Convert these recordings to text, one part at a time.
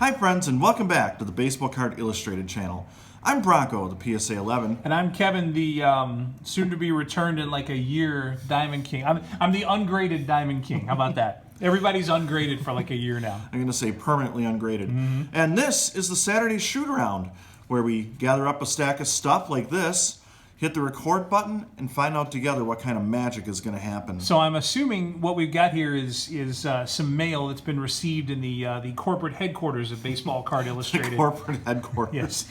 Hi friends, and welcome back to the Baseball Card Illustrated channel. I'm Bronco, the PSA 11. And I'm Kevin, the soon-to-be returned in like a year Diamond King. I'm the ungraded Diamond King. How about that? Everybody's ungraded for like a year now. I'm going to say permanently ungraded. And this is the Saturday Shootaround, where we gather up a stack of stuff like this, hit the record button, and find out together what kind of magic is going to happen. So I'm assuming what we've got here is some mail that's been received in the corporate headquarters of Baseball Card Illustrated. The corporate headquarters. Yes,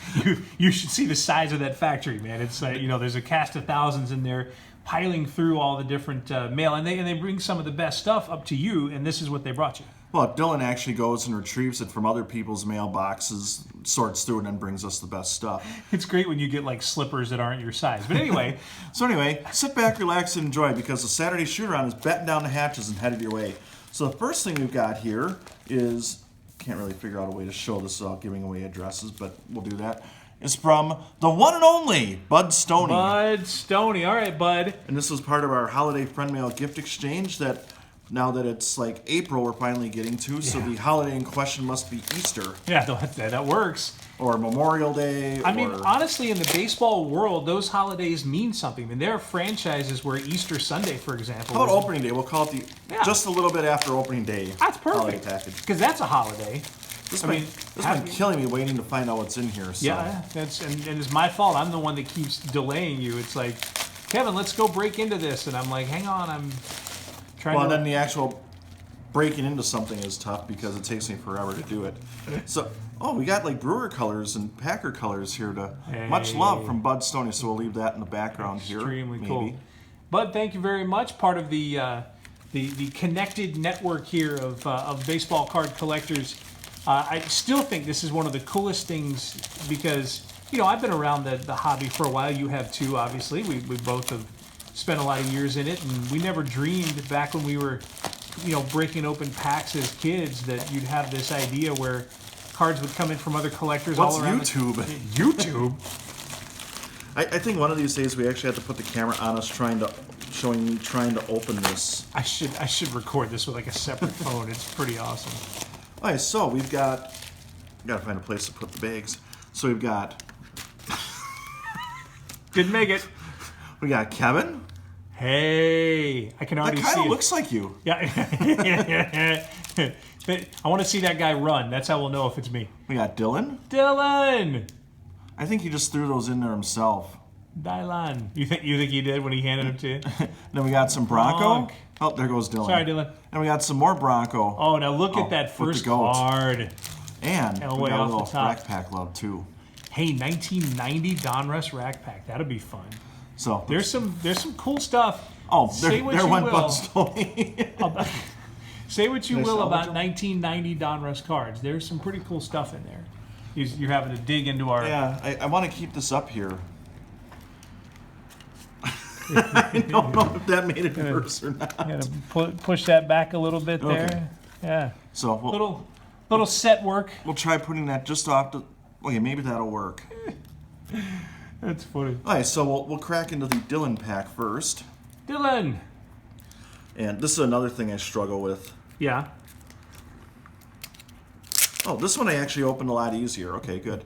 you should see the size of that factory, man. It's there's a cast of thousands in there piling through all the different mail, and they bring some of the best stuff up to you, and this is what they brought you. Well, Dylan actually goes and retrieves it from other people's mailboxes, sorts through it, and brings us the best stuff. It's great when you get like slippers that aren't your size. But anyway. So anyway, sit back, relax, and enjoy, because the Saturday Shootaround is batting down the hatches and headed your way. So the first thing we've got here is, can't really figure out a way to show this without giving away addresses, but we'll do that. It's from the one and only Bud Stoney. Bud Stoney. All right, Bud. And this was part of our holiday friend mail gift exchange that, now that it's like April, we're finally getting to. So the holiday in question must be Easter. Yeah, that works. Or Memorial Day. I mean, honestly, in the baseball world, those holidays mean something. I mean, there are franchises where Easter Sunday, for example. How about opening day? We'll call it just a little bit after opening day. That's Holiday perfect. package. Because that's a holiday. This has been killing me waiting to find out what's in here. So. Yeah, and it's my fault. I'm the one that keeps delaying you. It's like, Kevin, let's go break into this. And I'm like, hang on, I'm trying to... Well, then the actual breaking into something is tough because it takes me forever to do it. So, we got like Brewer colors and Packer colors here to... Hey. Much love from Bud Stoney, so we'll leave that in the background here. Extremely cool. Bud, thank you very much. Part of the connected network here of baseball card collectors. I still think this is one of the coolest things because, I've been around the hobby for a while. You have too, obviously. We both have spent a lot of years in it, and we never dreamed back when we were, breaking open packs as kids that you'd have this idea where cards would come in from other collectors all around. What's YouTube? YouTube? I think one of these days we actually have to put the camera on us showing me trying to open this. I should record this with like a separate phone. It's pretty awesome. All right, so we've got to find a place to put the bags. So we've got Didn't make it. We got Kevin. Hey, I can already see it. That kind of looks like you. Yeah. I want to see that guy run. That's how we'll know if it's me. We got Dylan. Dylan. I think he just threw those in there himself. Dylan. You think he did when he handed them to you? Then we got some Bronco. Oh, there goes Dylan. Sorry, Dylan. And we got some more Bronco. Oh, now look at that first card. And we Elway got a off little the top. rack pack love too. Hey, 1990 Donruss rack pack. That'll be fun. So there's some cool stuff. Oh, there went Bud Stoney. Say what you will about 1990 Donruss cards. There's some pretty cool stuff in there. You're having to dig into our... Yeah, I want to keep this up here. I don't know if that made it worse or not. You gotta push that back a little bit there. Okay. Yeah. So little set work. We'll try putting that just off to... Okay, maybe that'll work. That's funny. All right, so we'll crack into the Dylan pack first. Dylan. And this is another thing I struggle with. Yeah. Oh, this one I actually opened a lot easier. Okay, good.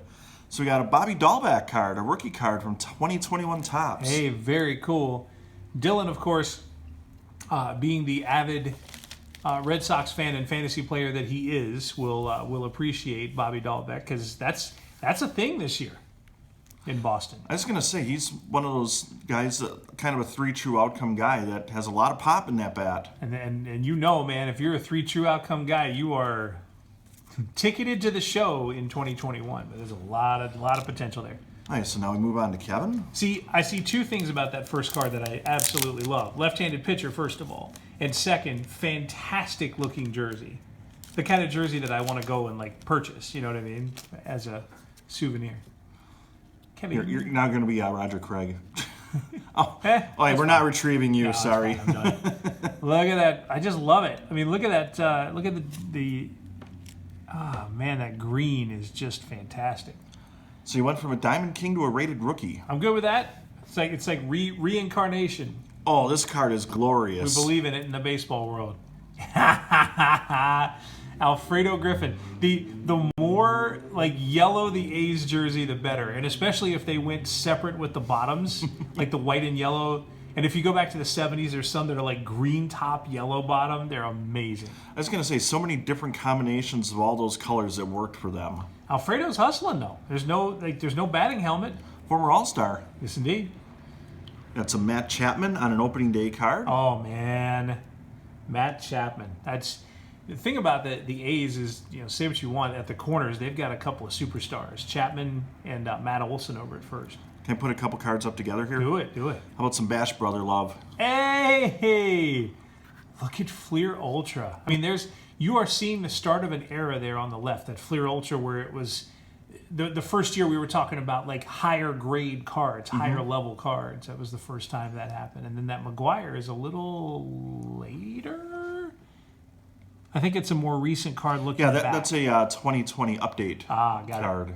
So we got a Bobby Dahlback card, a rookie card from 2021 Topps. Hey, very cool. Dylan, of course, being the avid Red Sox fan and fantasy player that he is, will appreciate Bobby Dahlback because that's a thing this year in Boston. I was going to say, he's one of those guys, kind of a 3 true outcome guy that has a lot of pop in that bat. And man, if you're a 3 true outcome guy, you are ticketed to the show in 2021. But there's a lot of potential there. All right, so now we move on to Kevin. See, I see two things about that first card that I absolutely love. Left-handed pitcher, first of all. And second, fantastic looking jersey. The kind of jersey that I want to go and like purchase, you know what I mean, as a souvenir. Kevin, You're not going to be Roger Craig. We're not retrieving you. No, sorry. I'm done. Look at that! I just love it. I mean, look at that. Look at the. Ah, man, that green is just fantastic. So you went from a Diamond King to a rated rookie. I'm good with that. It's like reincarnation. Oh, this card is glorious. We believe in it in the baseball world. Alfredo Griffin. The more like yellow the A's jersey, the better, and especially if they went separate with the bottoms, like the white and yellow. And if you go back to the 70s, there's some that are like green top, yellow bottom. They're amazing. I was going to say, so many different combinations of all those colors that worked for them. Alfredo's hustling though. There's no batting helmet. Former All-Star. Yes, indeed. Got some Matt Chapman on an opening day card. Oh man, Matt Chapman. That's the thing about the A's is, say what you want, at the corners they've got a couple of superstars, Chapman and Matt Olson over at first. Can I put a couple cards up together here? Do it. How about some Bash Brother love? Hey, look at Fleer Ultra. I mean, you are seeing the start of an era there on the left, that Fleer Ultra, where it was the first year we were talking about like higher grade cards, higher level cards. That was the first time that happened. And then that McGuire is a little later. I think it's a more recent card looking back. Yeah, that's a 2020 update got card. It.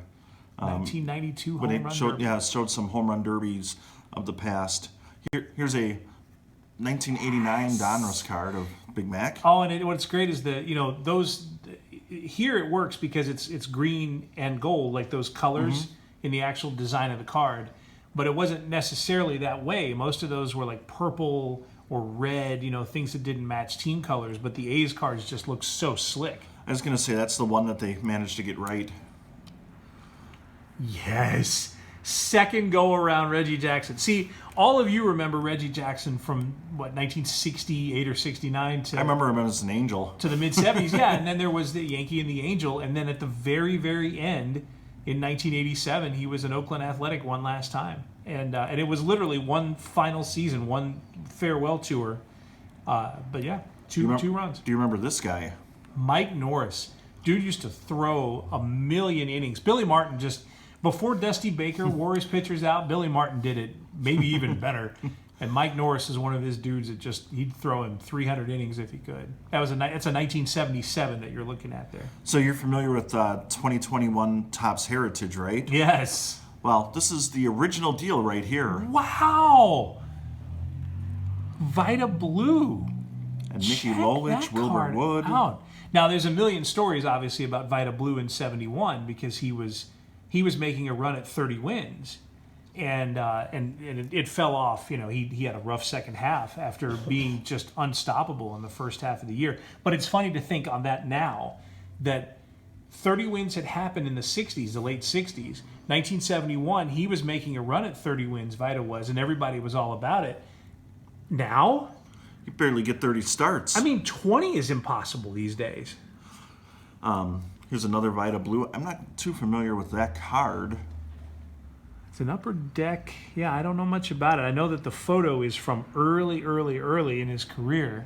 1992 But home run derby. it showed some home run derbies of the past. Here's a 1989 Donruss card of Big Mac. Oh, and what's great is those. Here it works because it's green and gold, like those colors in the actual design of the card. But it wasn't necessarily that way. Most of those were like purple or red, things that didn't match team colors. But the A's cards just look so slick. I was going to say, that's the one that they managed to get right. Yes. Second go around Reggie Jackson. See, all of you remember Reggie Jackson from, 1968 or 69 to... I remember him as an Angel. To the mid-70s, yeah. And then there was the Yankee and the Angel. And then at the very, very end, in 1987, he was an Oakland Athletic one last time. And it was literally one final season, one farewell tour. But yeah, two runs. Do you remember this guy? Mike Norris. Dude used to throw a million innings. Billy Martin just... Before Dusty Baker wore his pitchers out, Billy Martin did it maybe even better. And Mike Norris is one of his dudes that he'd throw him 300 innings if he could. That's a 1977 that you're looking at there. So you're familiar with 2021 Topps Heritage, right? Yes. Well, this is the original deal right here. Wow. Vita Blue. And Mickey Check Lolich, that Wilbur card Wood. out. Now, there's a million stories, obviously, about Vita Blue in 71 because he was making a run at 30 wins, and it fell off. He had a rough second half after being just unstoppable in the first half of the year. But it's funny to think on that now, that 30 wins had happened in the 60s, the late 60s. 1971, he was making a run at 30 wins, Vita was, and everybody was all about it. Now? You barely get 30 starts. 20 is impossible these days. Here's another Vita Blue. I'm not too familiar with that card. It's an upper deck. Yeah, I don't know much about it. I know that the photo is from early in his career.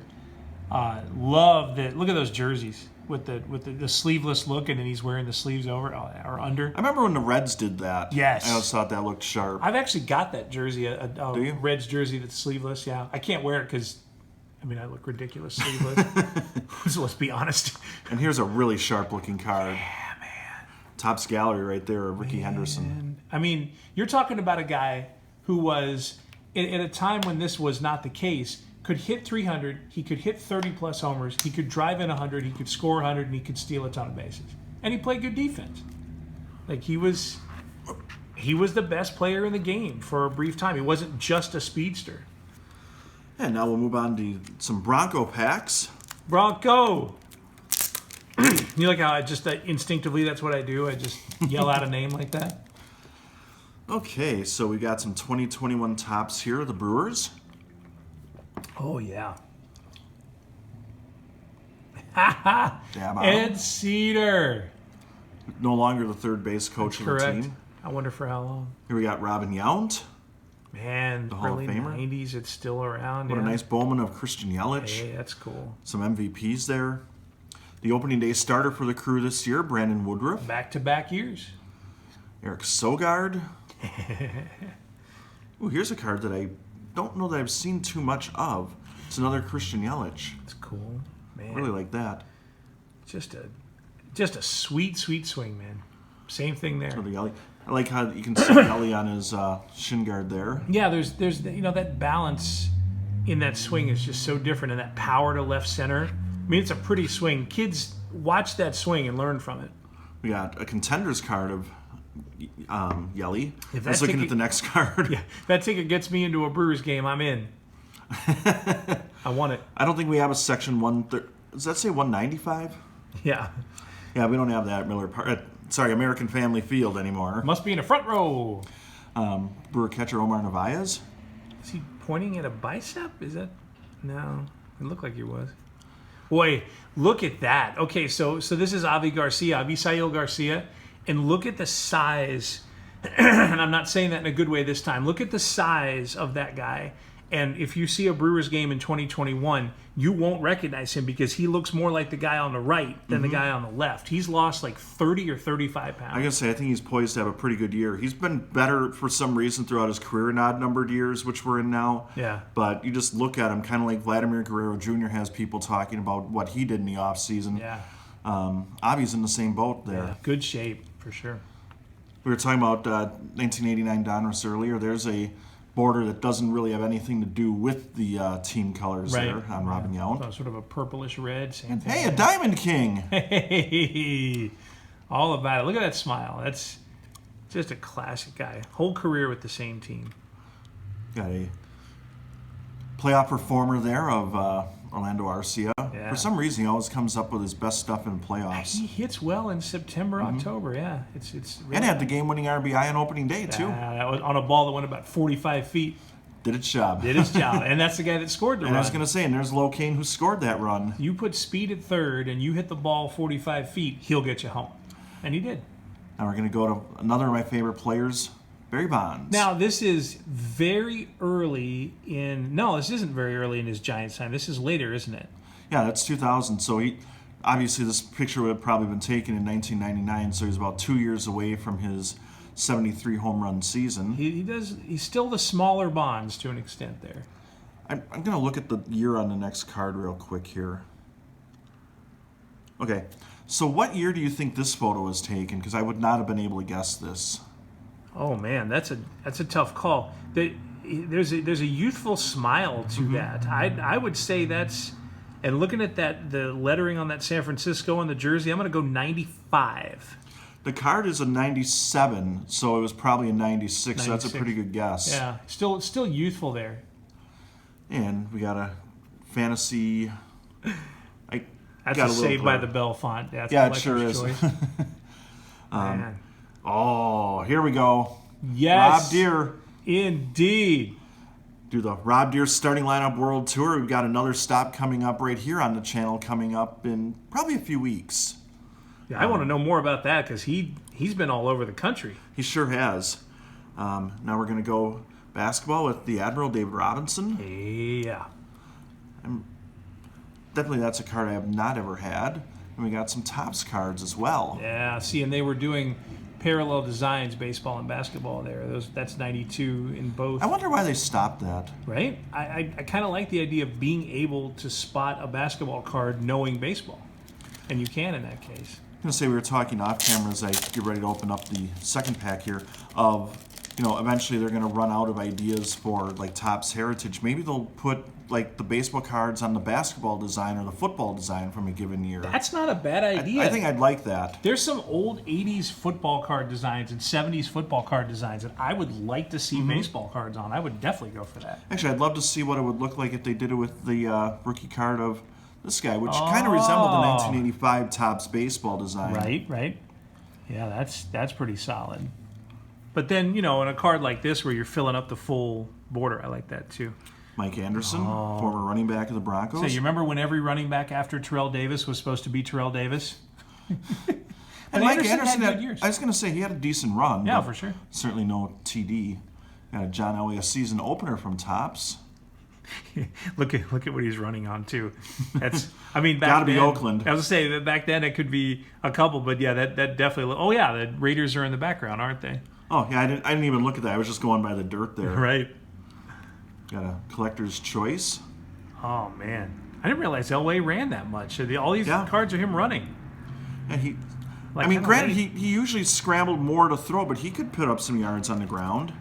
Love that. Look at those jerseys with the sleeveless look, and then he's wearing the sleeves over or under. I remember when the Reds did that. Yes. I always thought that looked sharp. I've actually got that jersey, a Do you? Reds jersey that's sleeveless. Yeah, I can't wear it because I look ridiculous sleeveless. So let's be honest. And here's a really sharp-looking card. Yeah, man. Topps Gallery right there, Ricky Henderson. You're talking about a guy who was, at a time when this was not the case, could hit 300, he could hit 30-plus homers, he could drive in 100, he could score 100, and he could steal a ton of bases. And he played good defense. Like, he was the best player in the game for a brief time. He wasn't just a speedster. And now we'll move on to some Bronco packs. Bronco! You like how I just instinctively, that's what I do? I just yell out a name like that? Okay, so we got some 2021 Topps here, the Brewers. Oh, yeah. Dab out. Ed Cedar. No longer the third base coach of the Correct. team. I wonder for how long. Here we got Robin Yount. Man, The Hall of early Famer. 90s, it's still around. What yeah. a nice Bowman of Christian Yelich. Hey, that's cool. Some MVPs there. The opening day starter for the Crew this year, Brandon Woodruff. Back-to-back years. Eric Sogard. Ooh, here's a card that I don't know that I've seen too much of. It's another Christian Yelich. That's cool, man. Really like that. Just a sweet swing, man. Same thing there. So the Yelly. I like how you can see Yelly on his shin guard there. Yeah, there's that balance in that swing is just so different, and that power to left center. It's a pretty swing. Kids watch that swing and learn from it. We got a contenders card of Yelly. If Let's that looking ticket- at the next card. Yeah, that ticket gets me into a Brewers game. I'm in. I want it. I don't think we have a section 130. Does that say 195? Yeah. Yeah, we don't have that at Miller Park. American Family Field anymore. Must be in the front row. Brewer catcher Omar Narvaez. Is he pointing at a bicep? Is that? No. It looked like he was. Boy, look at that. Okay, so this is Avisail Garcia. And look at the size. And I'm not saying that in a good way this time. Look at the size of that guy. And if you see a Brewers game in 2021, you won't recognize him because he looks more like the guy on the right than the guy on the left. He's lost like 30 or 35 pounds. I gotta say, I think he's poised to have a pretty good year. He's been better for some reason throughout his career in odd-numbered years, which we're in now. Yeah. But you just look at him, kind of like Vladimir Guerrero Jr. has people talking about what he did in the offseason. Yeah. Avi's in the same boat there. Yeah. Good shape, for sure. We were talking about 1989 Donruss earlier. There's a border that doesn't really have anything to do with the team colors there on Robin Yount. So sort of a purplish red. Same thing. Hey, a Diamond King! Hey, all about it. Look at that smile. That's just a classic guy. Whole career with the same team. Got a playoff performer there of Orlando Arcia. Yeah. For some reason, he always comes up with his best stuff in the playoffs. He hits well in September, October. Yeah, it's really And had the game-winning RBI on opening day, too. that was on a ball that went about 45 feet. Did its job. Did his job, and that's the guy that scored the And run. I was going to say, and there's Locane who scored that run. You put speed at third, and you hit the ball 45 feet, he'll get you home, and he did. Now we're going to go to another of my favorite players, Barry Bonds. Now, this is very early in... No, this isn't very early in his Giants time. This is later, isn't it? Yeah, that's 2000. So he obviously this picture would have probably been taken in 1999. So he's about 2 years away from his 73 home run season. He's still the smaller Bonds to an extent there. I'm going to look at the year on the next card real quick here. Okay, so what year do you think this photo was taken? Because I would not have been able to guess this. Oh man, that's a tough call. There's a youthful smile to that. I would say that's. And looking at the lettering on that San Francisco on the jersey, I'm going to go 95. The card is a 97, so it was probably a 96. So that's a 96. pretty good guess. Yeah, still youthful there. And we got a fantasy. That's got a a little Saved by player. the Bell font. That's Yeah, it Collector's sure is. Choice. Man. Oh, here we go. Yes. Rob Deere. Indeed. Do the Rob Deere starting lineup world tour. We've got another stop coming up right here on the channel coming up in probably a few weeks. Yeah, I want to know more about that because he's been all over the country. He sure has. Now we're going to go basketball with the Admiral David Robinson. Yeah. Definitely that's a card I have not ever had. And we got some Topps cards as well. Yeah, see, and they were doing parallel designs, baseball and basketball there. That's 92 in both. I wonder why they stopped that. Right? I kind of like the idea of being able to spot a basketball card knowing baseball. And you can in that case. I'm going to say we were talking off camera as I get ready to open up the second pack here of, eventually they're going to run out of ideas for like Topps Heritage. Maybe they'll put like the baseball cards on the basketball design or the football design from a given year. That's not a bad idea. I think I'd like that. There's some old 80s football card designs and 70s football card designs that I would like to see baseball cards on. I would definitely go for that. Actually, I'd love to see what it would look like if they did it with the rookie card of this guy, which kind of resembled the 1985 Topps baseball design. Right. Yeah, that's pretty solid. But then, in a card like this where you're filling up the full border, I like that too. Mike Anderson, former running back of the Broncos. So you remember when every running back after Terrell Davis was supposed to be Terrell Davis? And Mike Anderson had good years. I was going to say he had a decent run. Yeah, but for sure. Certainly no TD. Got a John Elway, a season opener from Topps. Look at what he's running on too. That's back Gotta be then, Oakland. I was gonna say that back then it could be a couple, but yeah, that definitely. Oh yeah, the Raiders are in the background, aren't they? Oh yeah, I didn't even look at that. I was just going by the dirt there. Right. Got a collector's choice. Oh man, I didn't realize Elway ran that much. All these Yeah. cards are him running. And Like, granted, kinda he usually scrambled more to throw, but he could put up some yards on the ground.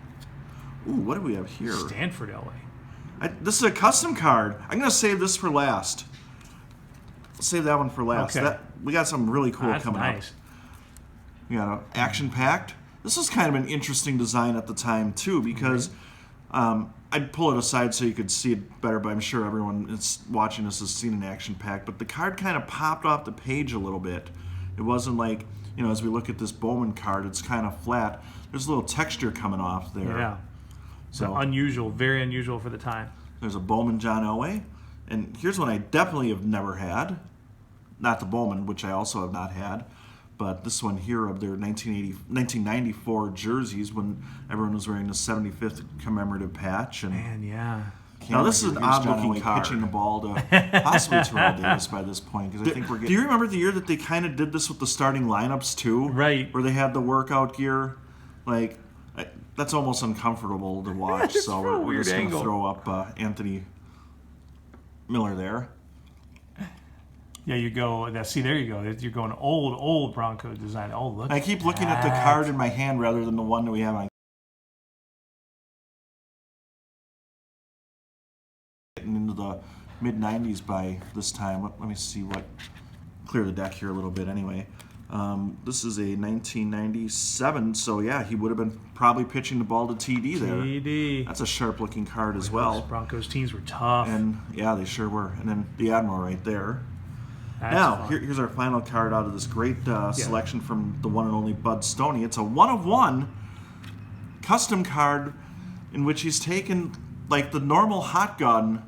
Ooh, what do we have here? Stanford Elway. This is a custom card. I'm going to save this for last. save that one for last. Okay. We got something really cool That's coming nice. up. We got an action-packed. This was kind of an interesting design at the time, too, because I'd pull it aside so you could see it better, but I'm sure everyone that's watching this has seen an action-pack. But the card kind of popped off the page a little bit. It wasn't like, as we look at this Bowman card, it's kind of flat. There's a little texture coming off there. Yeah. So Unusual, very unusual for the time. there's a Bowman John Elway. And here's one I definitely have never had. Not the Bowman, which I also have not had. But this one here of their 1994 jerseys when everyone was wearing the 75th commemorative patch. And Man, yeah. now this is an odd-looking card. Pitching the ball to possibly Terrell Davis by this point, because I think we're getting. Do you remember the year that they kind of did this with the starting lineups too? Right. Where they had the workout gear, that's almost uncomfortable to watch. So we're just going to throw up Anthony Miller there. Yeah, you go. See, there you go. You're going old Bronco design. Oh, look. I keep looking at the card in my hand rather than the one that we have on. Getting into the mid 90s by this time. Let me see what. Clear the deck here a little bit anyway. This is a 1997, so yeah, he would have been probably pitching the ball to TD there. TD. That's a sharp looking card as well. Those Broncos teams were tough. And yeah, they sure were. And then the Admiral right there. That's now, fun. here's our final card out of this great selection from the one and only Bud Stoney. It's a 1-of-1 custom card in which he's taken like the normal hot gun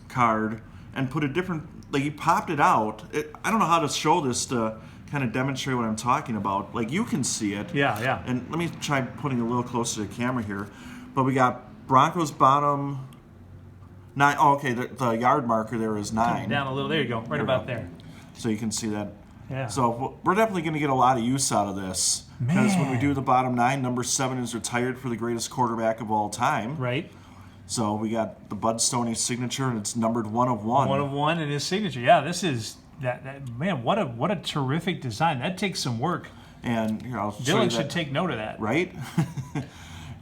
card and put a different, like he popped it out. I don't know how to show this to kind of demonstrate what I'm talking about. Like you can see it. Yeah. And let me try putting a little closer to the camera here. But we got Broncos bottom 9. Oh, okay, the yard marker there is 9. Down a little. There you go. Right about there. So you can see that. Yeah. So we're definitely going to get a lot of use out of this. Because when we do the bottom 9, number 7 is retired for the greatest quarterback of all time. Right. So we got the Bud Stoney signature, and it's numbered 1-of-1. 1-of-1 in his signature. Yeah, this is that man. What a terrific design. That takes some work. And here, I'll show you Dylan that, should take note of that. right?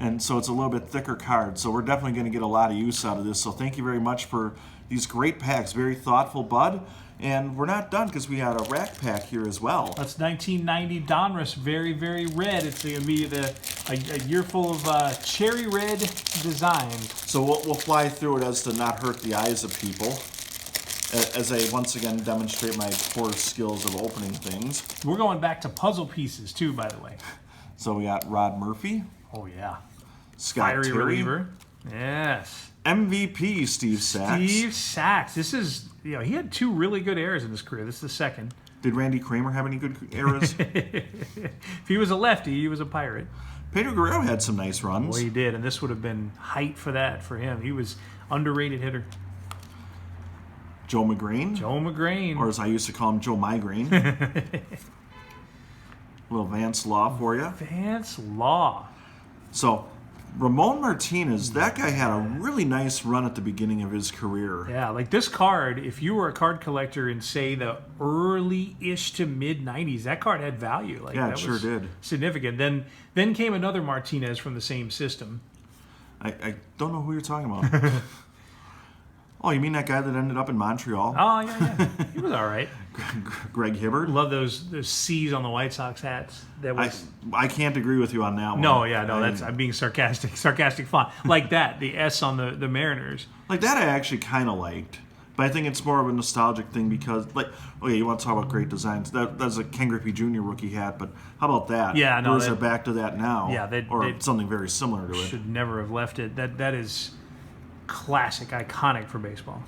And so it's a little bit thicker card. So we're definitely going to get a lot of use out of this. So thank you very much for these great packs. Very thoughtful, Bud. And we're not done because we had a rack pack here as well. That's 1990 Donruss, very, very red. It's going to be a year full of cherry red designs. So we'll fly through it as to not hurt the eyes of people, as I once again demonstrate my poor skills of opening things. We're going back to puzzle pieces too, by the way. So we got Rod Murphy, Oh yeah, Scott fiery Terry, reliever. Yes, MVP Steve Sachs. Steve Sachs. This is he had 2 really good eras in his career. This is the second. Did Randy Kramer have any good eras? If he was a lefty, he was a pirate. Pedro Guerrero had some nice runs. Boy, he did, and this would have been height for that for him. He was underrated hitter. Joe McGrain. Joe McGrain. Or as I used to call him, Joe Migraine. A little Vance Law for you. Vance Law. So, Ramon Martinez, that guy had a really nice run at the beginning of his career. Yeah, like this card, if you were a card collector in, say, the early-ish to mid-'90s, that card had value. Like, Yeah, it that sure was did. significant. Then came another Martinez from the same system. I don't know who you're talking about. Oh, you mean that guy that ended up in Montreal? Oh, yeah. He was all right. Greg Hibbert? Love those C's on the White Sox hats. That was... I can't agree with you on that one. No, that's I'm being sarcastic fun. Like that, the S on the Mariners. Like that I actually kind of liked. But I think it's more of a nostalgic thing because, like, okay, you want to talk about great designs. That's a Ken Griffey Jr. rookie hat, but how about that? Yeah, no. They're back to that now. Yeah, they something very similar to it. Should never have left it. That is classic, iconic for baseball.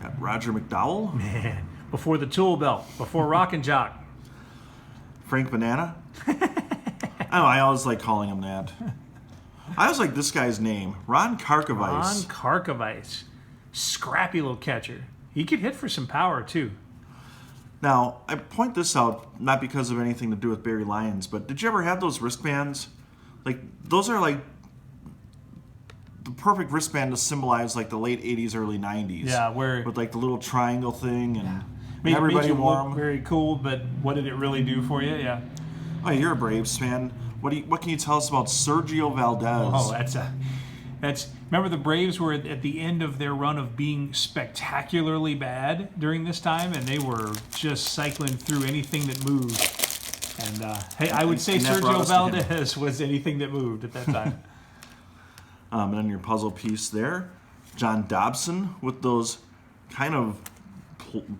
Got Roger McDowell. Man, before the tool belt, before Rock and Jock. Frank Banana. I always like calling him that. I always like this guy's name, Ron Karkovice. Ron Karkovice. Scrappy little catcher. He could hit for some power, too. Now, I point this out not because of anything to do with Barry Lyons, but did you ever have those wristbands? Like, those are like the perfect wristband to symbolize like the late 80s, early 90s. Yeah, where... With like the little triangle thing and Made everybody you wore look them. very cool, but what did it really do for you? Yeah. Oh, you're a Braves fan. What can you tell us about Sergio Valdez? Oh, Remember the Braves were at the end of their run of being spectacularly bad during this time, and they were just cycling through anything that moved. And hey, I would say Sergio Valdez was anything that moved at that time. And then your puzzle piece there, John Dobson with those kind of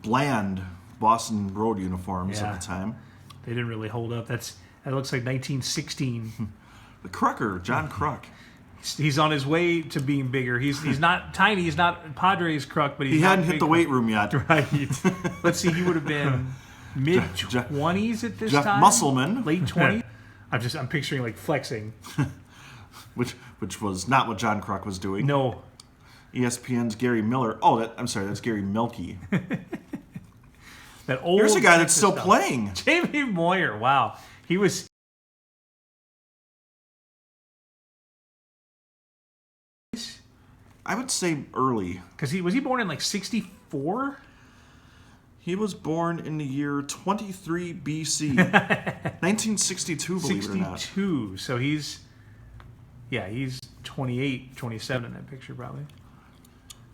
bland Boston Road uniforms at the time. They didn't really hold up. That looks like 1916. The Crucker, John Kruk. He's on his way to being bigger. He's not tiny. He's not Padres Kruk, but he hadn't hit the weight room yet. Right. Let's see. He would have been mid-20s at this Jeff time. Musselman. Late 20s. I'm picturing like flexing. which was not what John Kruk was doing. No. ESPN's Gary Miller. Oh, I'm sorry. That's Gary Milkey. That old. Here's a guy that's still stuff. playing. Jamie Moyer. Wow. He was. I would say early. Because was he born in like 64? He was born in the year 23 BC. 1962, believe it or not. 62. So he's 28, 27 in that picture probably.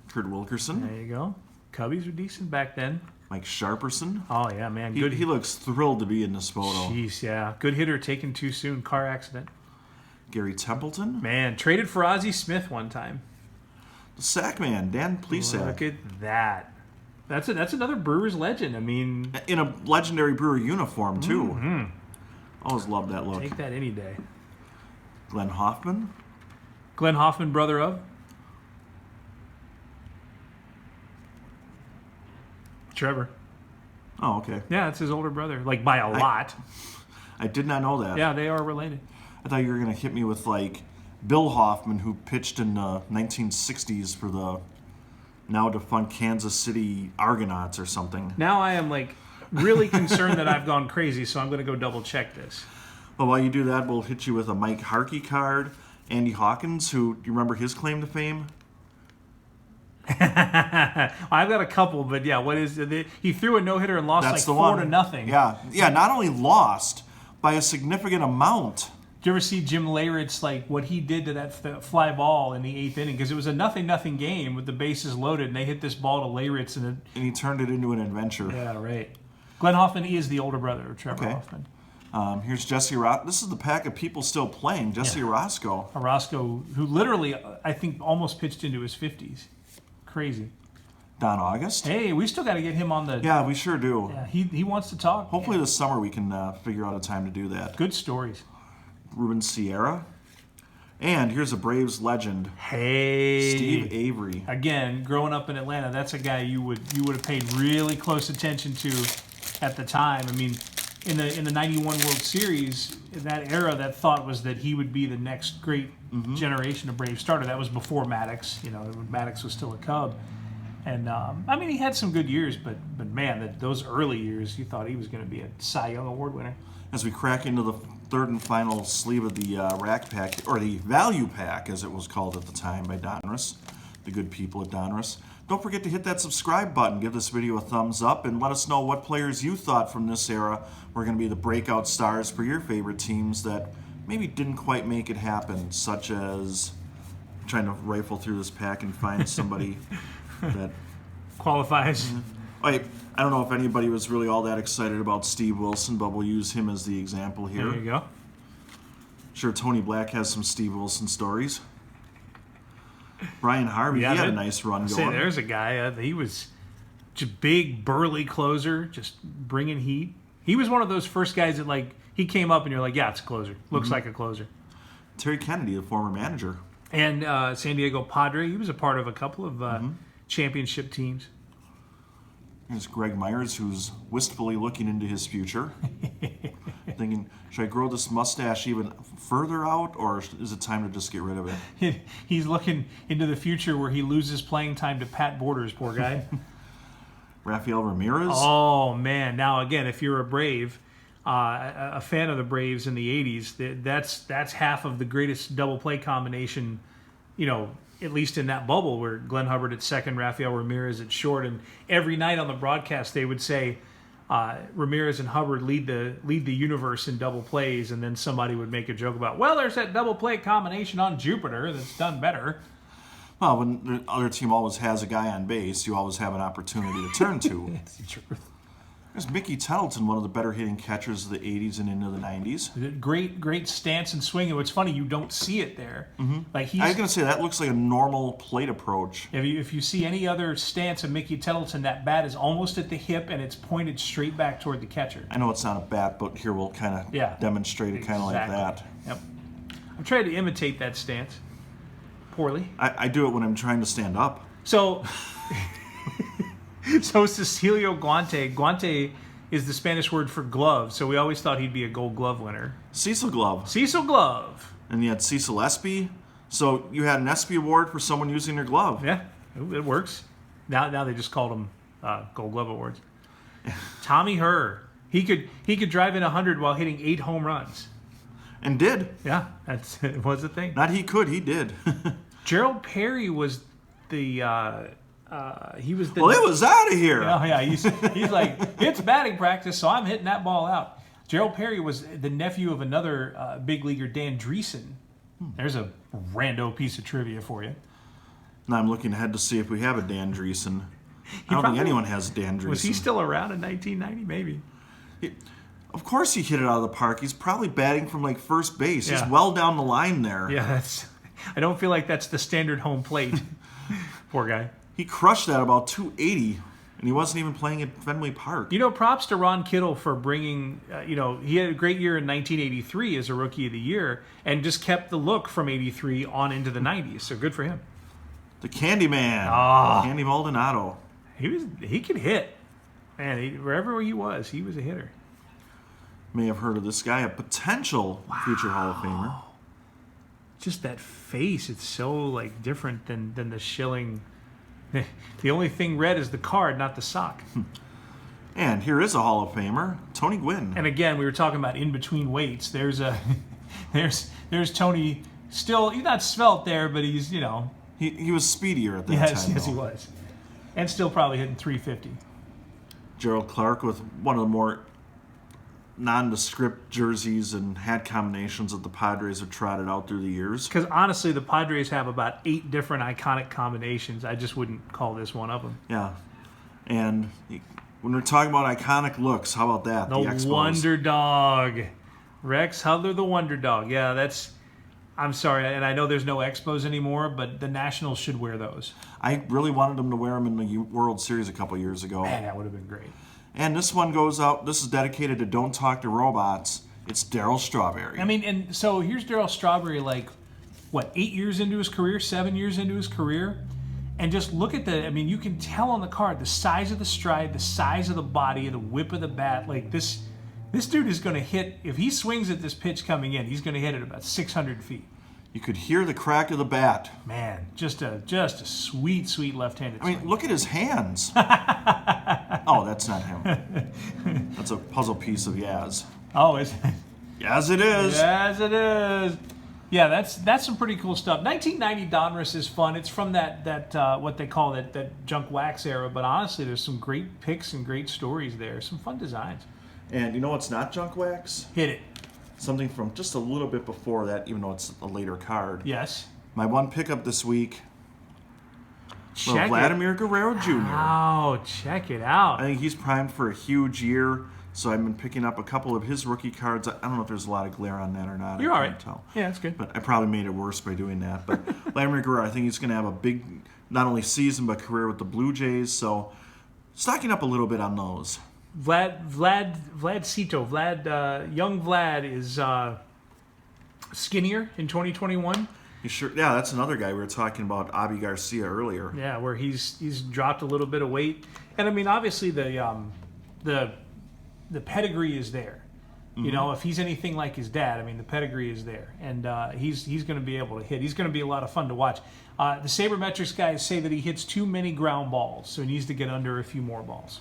Kurt Wilkerson. There you go. Cubbies were decent back then. Mike Sharperson. Oh, yeah, man. Good. He looks thrilled to be in this photo. Jeez, yeah. Good hitter taken too soon. Car accident. Gary Templeton. Man, traded for Ozzie Smith one time. The Sackman, Dan Plesac. Look at that. That's another Brewers legend. I mean, in a legendary Brewer uniform, too. Mm-hmm. Always loved that look. Take that any day. Glenn Hoffman. Glenn Hoffman, brother of? Trevor. Oh, okay. Yeah, it's his older brother. Like, by a lot. I did not know that. Yeah, they are related. I thought you were going to hit me with, like, Bill Hoffman, who pitched in the 1960s for the now defunct Kansas City Argonauts or something. Now I am, like, really concerned that I've gone crazy, so I'm going to go double check this. Well, while you do that, we'll hit you with a Mike Harkey card. Andy Hawkins, who, do you remember his claim to fame? I've got a couple, but yeah, what is it? He threw a no-hitter and lost That's like 4-0. Yeah, not only lost by a significant amount. Did you ever see Jim Leyritz, like what he did to that fly ball in the 8th inning? Because it was a 0-0 game with the bases loaded, and they hit this ball to Leyritz, and he turned it into an adventure. Yeah, right. Glenn Hoffman is the older brother of Trevor Hoffman. Here's Jesse Orosco. This is the pack of people still playing. Jesse Orosco. Orosco, who literally, I think, almost pitched into his 50s. Crazy. Don August. Hey, we still got to get him on the... Yeah, we sure do. Yeah, he wants to talk. Hopefully this summer we can figure out a time to do that. Good stories. Ruben Sierra. And here's a Braves legend. Hey. Steve Avery. Again, growing up in Atlanta, that's a guy you would have paid really close attention to at the time. I mean, in the 91 World Series, in that era, that thought was that he would be the next great generation of Braves starter. That was before Maddox. You know, when Maddox was still a Cub. And, I mean, he had some good years, but man, those early years, you thought he was going to be a Cy Young Award winner. As we crack into the third and final sleeve of the rack pack, or the value pack, as it was called at the time by Donruss, the good people at Donruss. Don't forget to hit that subscribe button, give this video a thumbs up, and let us know what players you thought from this era were going to be the breakout stars for your favorite teams that maybe didn't quite make it happen, such as... I'm trying to rifle through this pack and find somebody that... qualifies. Wait, I don't know if anybody was really all that excited about Steve Wilson, but we'll use him as the example here. There you go. Sure, Tony Black has some Steve Wilson stories. Brian Harvey, he had a nice run going. There's a guy, he was just big, burly closer, just bringing heat. He was one of those first guys that, like, he came up and you're like, yeah, it's a closer. Looks like a closer. Terry Kennedy, the former manager. And San Diego Padre, he was a part of a couple of championship teams. There's Greg Myers, who's wistfully looking into his future, thinking, should I grow this mustache even further out, or is it time to just get rid of it? He's looking into the future where he loses playing time to Pat Borders, poor guy. Rafael Ramirez. Oh, man. Now, again, if you're a Brave, a fan of the Braves in the 80s, that's half of the greatest double play combination, you know, at least in that bubble, where Glenn Hubbard at second, Rafael Ramirez at short, and every night on the broadcast they would say, Ramirez and Hubbard lead the universe in double plays, and then somebody would make a joke about, well, there's that double play combination on Jupiter that's done better. Well, when the other team always has a guy on base, you always have an opportunity to turn to. It's the truth. There's Mickey Tettleton, one of the better hitting catchers of the 80s and into the 90s. Great stance and swing. And what's funny, you don't see it there. Mm-hmm. Like I was going to say, that looks like a normal plate approach. If you see any other stance of Mickey Tettleton, that bat is almost at the hip and it's pointed straight back toward the catcher. I know it's not a bat, but here we'll kind of demonstrate it kind of like that. Yep. I'm trying to imitate that stance. Poorly. I do it when I'm trying to stand up. So... So Cecilio Guante is the Spanish word for glove, so we always thought he'd be a gold glove winner. Cecil Glove. Cecil Glove. And you had Cecil Espy. So you had an Espy award for someone using their glove. Yeah, it works. Now they just called them gold glove awards. Tommy Herr. He could drive in 100 while hitting 8 home runs. And did. Yeah, it was a thing. Not he could, he did. Gerald Perry was the... he was the... Well, it was out of here. Oh, yeah, he's like, it's batting practice, so I'm hitting that ball out. Gerald Perry was the nephew of another big leaguer, Dan Dreesen. There's a rando piece of trivia for you. Now I'm looking ahead to see if we have a Dan Dreesen. I don't think anyone has a Dan Dreesen. Was he still around in 1990? Maybe. Of course he hit it out of the park. He's probably batting from like first base. Yeah. He's well down the line there. Yeah, I don't feel like that's the standard home plate. Poor guy. He crushed that about 280, and he wasn't even playing at Fenway Park. Props to Ron Kittle for bringing, he had a great year in 1983 as a Rookie of the Year and just kept the look from 83 on into the 90s, so good for him. The Candyman, Candy Maldonado. He could hit. Man, wherever he was a hitter. May have heard of this guy, a potential future Hall of Famer. Just that face, it's so different than the Schilling... The only thing red is the card, not the sock. And here is a Hall of Famer, Tony Gwynn. And again, we were talking about in between weights. There's Tony. Still, he's not svelte there, but he's He was speedier at that time. Yes, he was, and still probably hitting 350. Gerald Clark with one of the more nondescript jerseys and hat combinations that the Padres have trotted out through the years. Because honestly, the Padres have about 8 different iconic combinations. I just wouldn't call this one of them. Yeah. And when we're talking about iconic looks, how about that? The Expos. Wonder Dog. Rex Hudler, the Wonder Dog. Yeah, that's... I'm sorry, and I know there's no Expos anymore, but the Nationals should wear those. I really wanted them to wear them in the World Series a couple years ago. Man, that would have been great. And this one goes out, this is dedicated to Don't Talk to Robots. It's Darryl Strawberry. I mean, and so here's Darryl Strawberry, 8 years into his career, 7 years into his career? And just look at you can tell on the card, the size of the stride, the size of the body, the whip of the bat. This dude is going to hit, if he swings at this pitch coming in, he's going to hit it about 600 feet. You could hear the crack of the bat. Man, just a sweet, sweet left-handed swing. Look at his hands. Oh, that's not him. That's a puzzle piece of Yaz. Oh, is it? Yes, it is. Yes, it is. Yeah, that's some pretty cool stuff. 1990 Donruss is fun. It's from that what they call that junk wax era, but honestly, there's some great picks and great stories there. Some fun designs. And you know what's not junk wax? Hit it. Something from just a little bit before that, even though it's a later card. Yes. My one pickup this week, Check Vladimir Guerrero Jr. Oh, check it out. I think he's primed for a huge year, so I've been picking up a couple of his rookie cards. I don't know if there's a lot of glare on that or not. You're I all can't right. tell. Yeah, that's good. But I probably made it worse by doing that. But Vladimir Guerrero, I think he's going to have a big, not only season, but career with the Blue Jays. So stocking up a little bit on those. Young Vlad is skinnier in 2021. Sure, yeah, that's another guy we were talking about, Avi Garcia, earlier. Yeah, where he's dropped a little bit of weight, and I mean, obviously the pedigree is there. You know, if he's anything like his dad, I mean, the pedigree is there, and he's going to be able to hit. He's going to be a lot of fun to watch. The sabermetrics guys say that he hits too many ground balls, so he needs to get under a few more balls.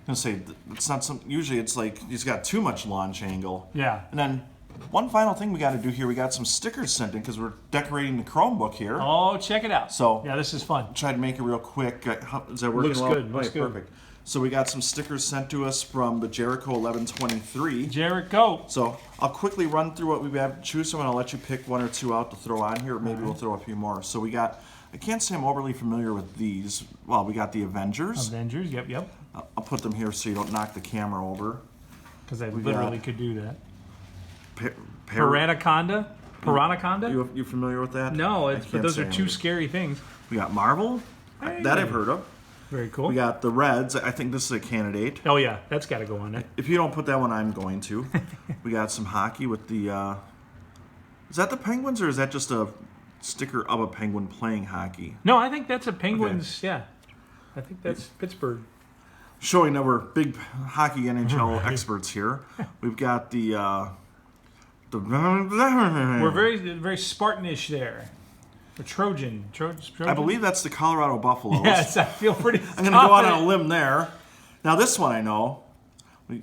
I was going to say, it's not some. Usually, it's like he's got too much launch angle. Yeah. And then one final thing we got to do here, we got some stickers sent in because we're decorating the Chromebook here. Oh, check it out. So yeah, this is fun. Try to make it real quick. Is that working Looks well? good. Looks good. Perfect. So we got some stickers sent to us from the THEJERICHO1123. Jericho. So I'll quickly run through what we have to choose from, and I'll let you pick one or two out to throw on here. Maybe we'll throw a few more. So we got, I can't say I'm overly familiar with these. Well, we got the Avengers. Avengers, yep. I'll put them here so you don't knock the camera over. Because I literally could do that. Piranaconda? Piranaconda? You familiar with that? No, but those are two scary things. We got Marvel. Hey. That I've heard of. Very cool. We got the Reds. I think this is a candidate. Oh, yeah. That's got to go on there. If you don't put that one, I'm going to. We got some hockey with the... is that the Penguins, or is that just a sticker of a Penguin playing hockey? No, I think that's a Penguins. Okay. Yeah. I think that's Pittsburgh. Showing that we're big hockey NHL experts here. We've got the we're very Spartanish there. The Trojan. I believe that's the Colorado Buffaloes. Yes, I feel pretty I'm going to go out on a limb there. Now this one I know. Yeah,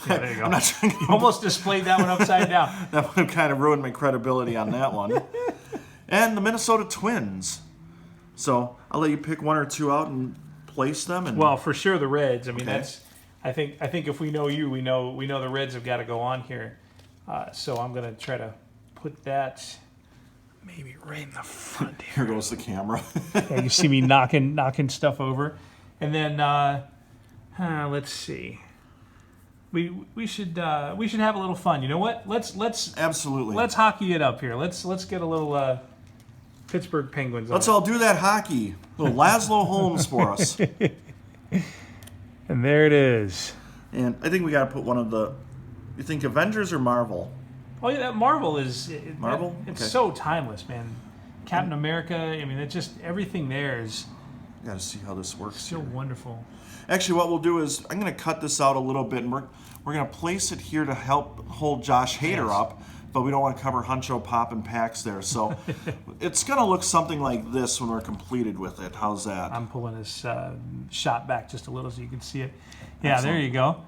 there you go. I'm not trying to almost displayed that one upside down. That one kind of ruined my credibility on that one. And the Minnesota Twins. So I'll let you pick one or two out and place them. And well, for sure the Reds. I mean, okay. that's. I think if we know you, we know the Reds have got to go on here. So I'm going to try to put that maybe right in the front here. Here goes the camera. Yeah, you see me knocking stuff over, and then let's see. We should have a little fun. You know what? Let's absolutely let's hockey it up here. Let's get a little Pittsburgh Penguins. Let's all do that hockey. Little Laszlo Holmes for us. And there it is. And I think we got to put one of the. You think Avengers or Marvel? Oh yeah, that Marvel is Marvel. It's okay. so timeless, man. Captain America. I mean, it's just everything there is. Got to see how this works. So here. wonderful. Actually, what we'll do is I'm going to cut this out a little bit, and we're going to place it here to help hold Josh Hader up, but we don't want to cover Huncho, Pop, and Pax there. So it's going to look something like this when we're completed with it. How's that? I'm pulling this shot back just a little so you can see it. Yeah, Excellent. there you go.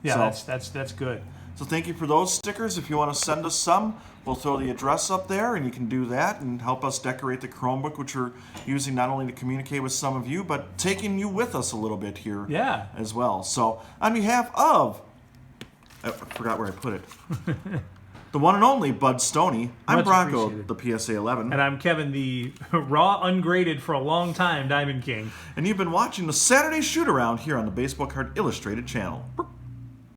Yeah, So, that's good. So thank you for those stickers. If you want to send us some, we'll throw the address up there, and you can do that and help us decorate the Chromebook, which we're using not only to communicate with some of you, but taking you with us a little bit here as well. So on behalf of, I forgot where I put it, the one and only Bud Stoney, I'm Bronko, the PSA 11. And I'm Kevin, the raw, ungraded for a long time Diamond King. And you've been watching the Saturday Shootaround here on the Baseball Card Illustrated channel.